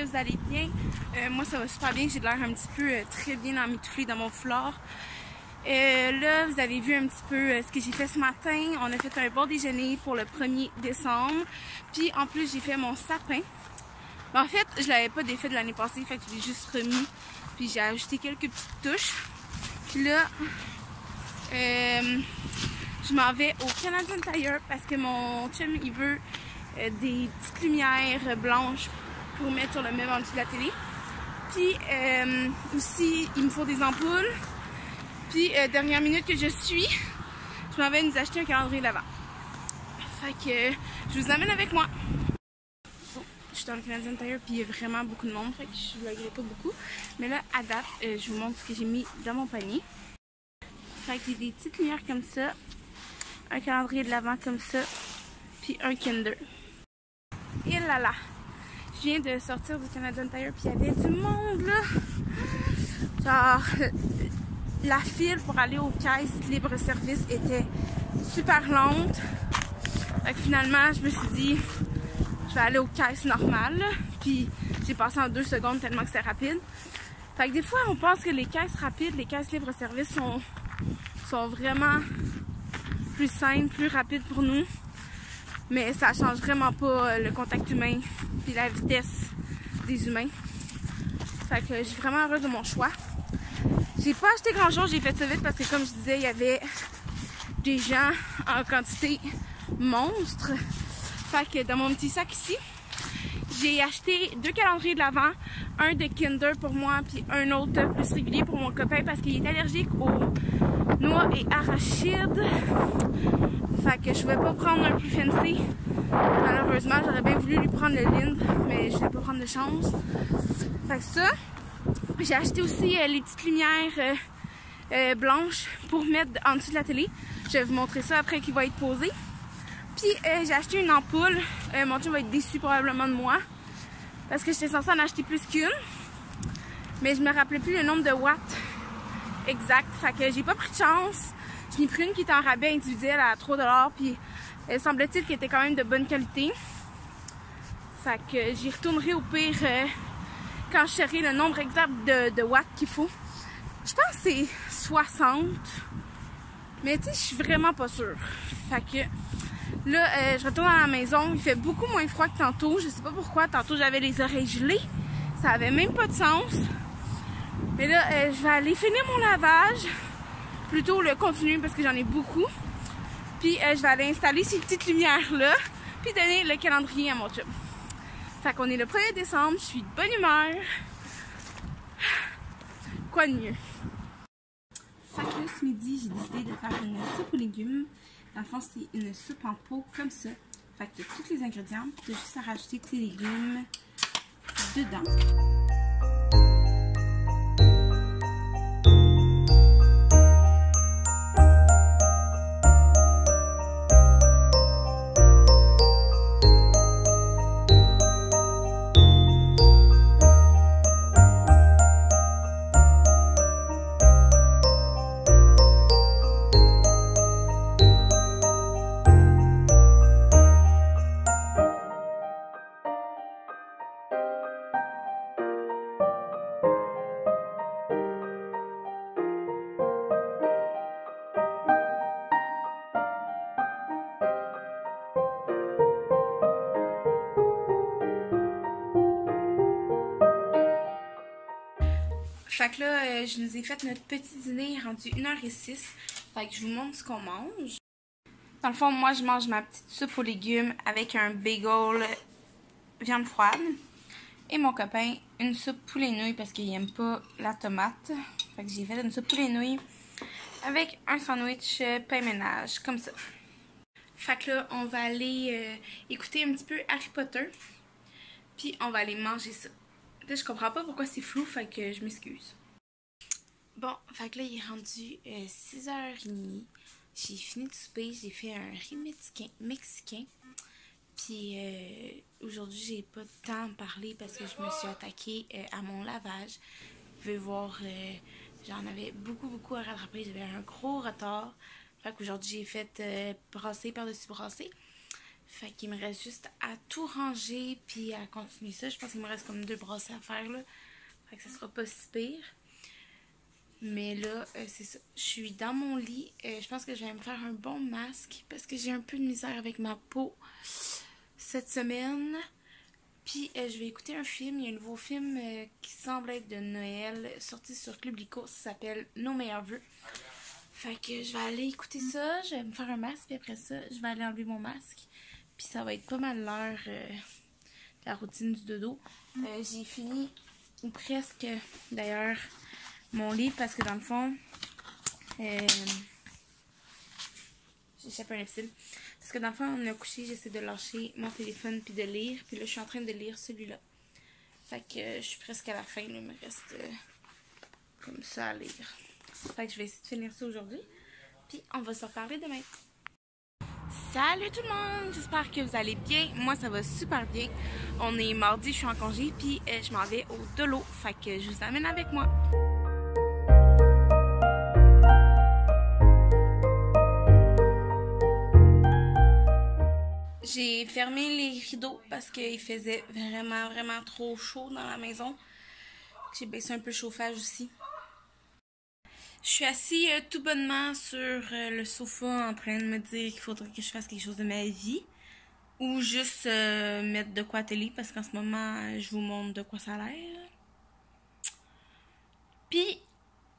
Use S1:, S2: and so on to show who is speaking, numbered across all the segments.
S1: vous allez bien. Moi, ça va super bien. J'ai l'air un petit peu très bien emmitouflée dans mon foulard. Là, vous avez vu un petit peu ce que j'ai fait ce matin. On a fait un bon déjeuner pour le 1er décembre. Puis, en plus, j'ai fait mon sapin. En fait, je l'avais pas défait de l'année passée, fait que je l'ai juste remis. Puis, j'ai ajouté quelques petites touches. Puis là, je m'en vais au Canadian Tire parce que mon chum, il veut des petites lumières blanches pour mettre sur le meuble en dessous de la télé. Puis aussi, il me faut des ampoules. Puis dernière minute que je suis, je m'en vais nous acheter un calendrier d'avant. Fait que je vous amène avec moi. Bon, je suis dans le Canadian Tire puis il y a vraiment beaucoup de monde, fait que je ne vloggerai pas beaucoup. Mais là, à date, je vous montre ce que j'ai mis dans mon panier. Fait qu'il y a des petites lumières comme ça, un calendrier de l'avant comme ça, puis un Kinder. Et là là, je viens de sortir du Canadian Tire puis il y avait du monde là. Genre, la file pour aller aux caisses libre-service était super longue. Fait que finalement, je me suis dit, je vais aller aux caisses normales. Puis j'ai passé en 2 secondes tellement que c'était rapide. Fait que des fois, on pense que les caisses rapides, les caisses libre-service sont vraiment plus simples, plus rapides pour nous. Mais ça change vraiment pas le contact humain puis la vitesse des humains. Fait que je suis vraiment heureuse de mon choix. J'ai pas acheté grand chose, j'ai fait ça vite parce que comme je disais, il y avait des gens en quantité monstre. Fait que dans mon petit sac ici, j'ai acheté 2 calendriers de l'Avent, un de Kinder pour moi puis un autre plus régulier pour mon copain parce qu'il est allergique aux noix et arachides. Fait que je pouvais pas prendre un plus fancy. Malheureusement, j'aurais bien voulu lui prendre le Lind, mais je ne vais pas prendre de chance. Fait que ça, j'ai acheté aussi les petites lumières blanches pour mettre en dessous de la télé. Je vais vous montrer ça après qu'il va être posé. Puis j'ai acheté une ampoule. Mon chum va être déçu probablement de moi parce que j'étais censée en acheter plus qu'une. Mais je me rappelais plus le nombre de watts exact. Fait que j'ai pas pris de chance. J'en ai pris une qui était en rabais individuel à 3 $. Puis semble-t-il qu'elle était quand même de bonne qualité. Fait que j'y retournerai au pire quand je saurai le nombre exact de watts qu'il faut. Je pense que c'est 60. Mais tu sais, je suis vraiment pas sûre. Fait que là, je retourne à la maison. Il fait beaucoup moins froid que tantôt. Je sais pas pourquoi. Tantôt, j'avais les oreilles gelées. Ça avait même pas de sens. Mais là, je vais aller finir mon lavage. Plutôt le continuer parce que j'en ai beaucoup. Puis je vais aller installer ces petites lumières-là. Puis donner le calendrier à mon chum. Fait qu'on est le 1er décembre. Je suis de bonne humeur. Quoi de mieux? Fait que là, ce midi, j'ai décidé de faire une soupe aux légumes. Dans le fond, c'est une soupe en pot comme ça. Fait que tous les ingrédients, tu as juste à rajouter tes légumes dedans. Fait que là, je nous ai fait notre petit dîner rendu 1h06. Fait que je vous montre ce qu'on mange. Dans le fond, moi, je mange ma petite soupe aux légumes avec un bagel viande froide. Et mon copain, une soupe poulet nouilles parce qu'il n'aime pas la tomate. Fait que j'ai fait une soupe poulet nouilles avec un sandwich pain ménage, comme ça. Fait que là, on va aller écouter un petit peu Harry Potter. Puis on va aller manger ça. Là, je comprends pas pourquoi c'est flou, fait que je m'excuse. Bon, fait que là, il est rendu 6h30. J'ai fini de souper, j'ai fait un riz mexicain. Puis aujourd'hui, j'ai pas de temps de parler parce que je me suis attaquée à mon lavage. Vous pouvez voir, j'en avais beaucoup à rattraper. J'avais un gros retard. Fait qu'aujourd'hui, j'ai fait brasser par-dessus brasser. Fait qu'il me reste juste à tout ranger puis à continuer ça. Je pense qu'il me reste comme 2 brosses à faire là. Fait que ça sera pas si pire. Mais là, c'est ça. Je suis dans mon lit. Je pense que je vais me faire un bon masque parce que j'ai un peu de misère avec ma peau cette semaine. Puis je vais écouter un film. Il y a un nouveau film qui semble être de Noël sorti sur Club Lico. Ça s'appelle Nos meilleurs vœux. Fait que je vais aller écouter ça. Je vais me faire un masque. Puis après ça, je vais aller enlever mon masque. Puis ça va être pas mal l'heure de la routine du dodo. J'ai fini presque d'ailleurs mon livre parce que dans le fond j'échappe un epsil parce que dans le fond on a couché, j'essaie de lâcher mon téléphone puis de lire, puis là je suis en train de lire celui-là. Fait que je suis presque à la fin, là, il me reste comme ça à lire. Fait que je vais essayer de finir ça aujourd'hui, puis on va se reparler demain. Salut tout le monde, j'espère que vous allez bien. Moi ça va super bien. On est mardi, je suis en congé, puis je m'en vais au Dolo. Fait que je vous amène avec moi. J'ai fermé les rideaux parce qu'il faisait vraiment trop chaud dans la maison. J'ai baissé un peu le chauffage aussi. Je suis assise tout bonnement sur le sofa en train de me dire qu'il faudrait que je fasse quelque chose de ma vie. Ou juste mettre de quoi à télé parce qu'en ce moment, je vous montre de quoi ça a l'air. Puis,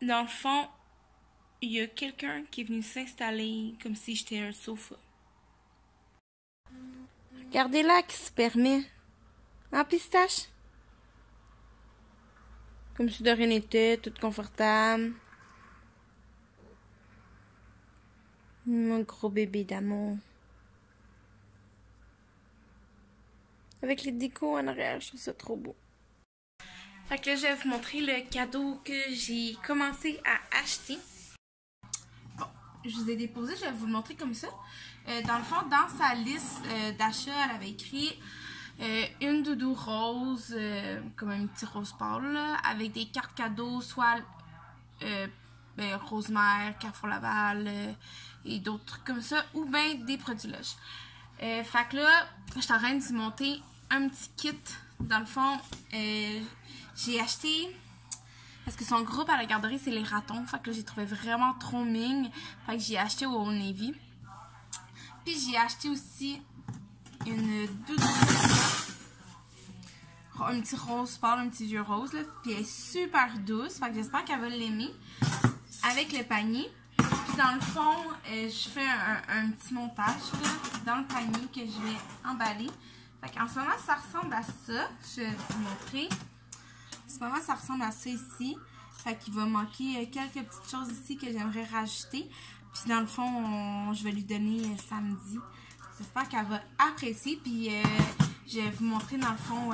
S1: dans le fond, il y a quelqu'un qui est venu s'installer comme si j'étais un sofa. Regardez là qui se permet. En pistache. Comme si de rien n'était, toute confortable. Mon gros bébé d'amour. Avec les décos en arrière, je trouve ça trop beau. Fait que là, je vais vous montrer le cadeau que j'ai commencé à acheter. Bon, je vous ai déposé, je vais vous le montrer comme ça. Dans le fond, dans sa liste d'achat, elle avait écrit une doudou rose, comme un petit rose pâle, là, avec des cartes cadeaux, soit Rosemère, Carrefour Laval et d'autres trucs comme ça, ou bien des produits Lush. Fait que là, je suis en train de vous monter un petit kit. Dans le fond, j'ai acheté, parce que son groupe à la garderie, c'est les ratons. Fait que là, j'ai trouvé vraiment trop mignon. Fait que j'ai acheté au Old Navy. Puis j'ai acheté aussi une doudou. Un petit rose pâle, un petit vieux rose. Là. Puis elle est super douce. Fait que j'espère qu'elle va l'aimer. Avec le panier. Puis dans le fond, je fais un petit montage là, dans le panier que je vais emballer. Fait qu'en ce moment, ça ressemble à ça. Je vais vous montrer. En ce moment, ça ressemble à ça ici. Fait qu'il va manquer quelques petites choses ici que j'aimerais rajouter. Puis dans le fond, je vais lui donner samedi. J'espère qu'elle va apprécier. Puis je vais vous montrer dans le fond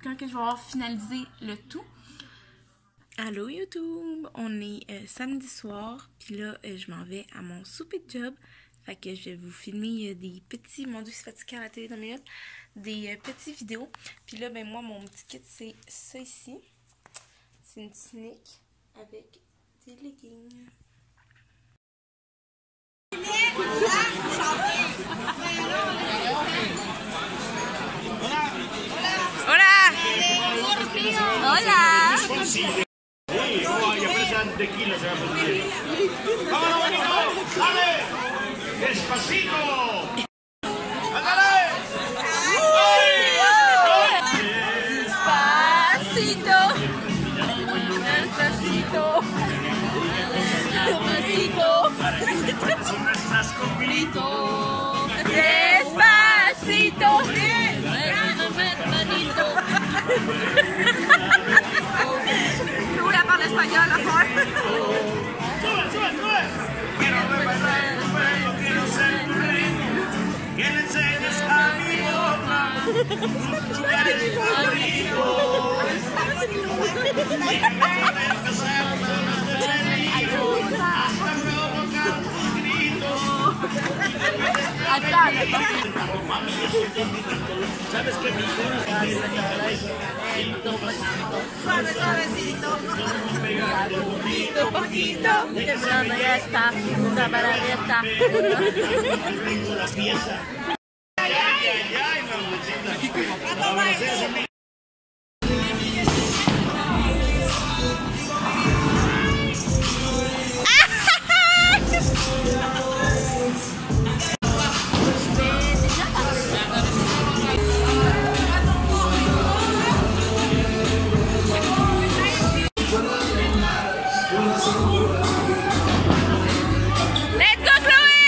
S1: quand que je vais avoir finalisé le tout. Allô YouTube! On est samedi soir. Puis là, je m'en vais à mon souper de job. Fait que je vais vous filmer des petits, mon Dieu, c'est fatigué à la télé dans minutes, des petites vidéos. Puis là, ben moi, mon petit kit, c'est ça ici. C'est une tunique avec des leggings. Hola! Hola!
S2: ¡Despacito!
S1: ¡Ándale! Despacito. Despacito. Despacito.
S2: No estás conmigo.
S1: Despacito. Je voulais parler espagnol à soir.
S2: ¡Sube, sube, sube! Quiero ver bailar tu pelo, quiero ser tu ritmo. Que le enseñes a mi boca tus lugares favoritos. Y que me empezamos desde pequeño hasta provocar tus gritos. Mami, yo soy de mi grito. ¿Sabes qué mi hija?
S1: Poquito, poquito.
S3: Terminando ya está, una para ya está.
S1: Let's go, Chloe!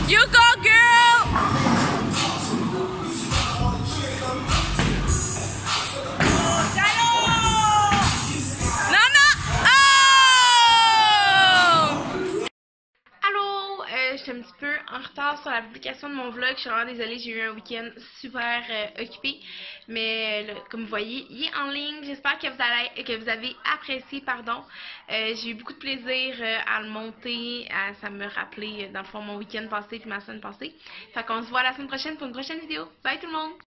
S1: You go, girl! Non, non! Oh! Allô, j'étais un petit peu en retard sur la publication de mon vlog. Je suis vraiment désolée, j'ai eu un week-end super occupé. Mais là, comme vous voyez, il est en ligne. J'espère que vous avez apprécié, pardon. J'ai eu beaucoup de plaisir à le monter. Ça me rappelait, dans le fond, mon week-end passé et ma semaine passée. Fait qu'on se voit la semaine prochaine pour une prochaine vidéo. Bye tout le monde!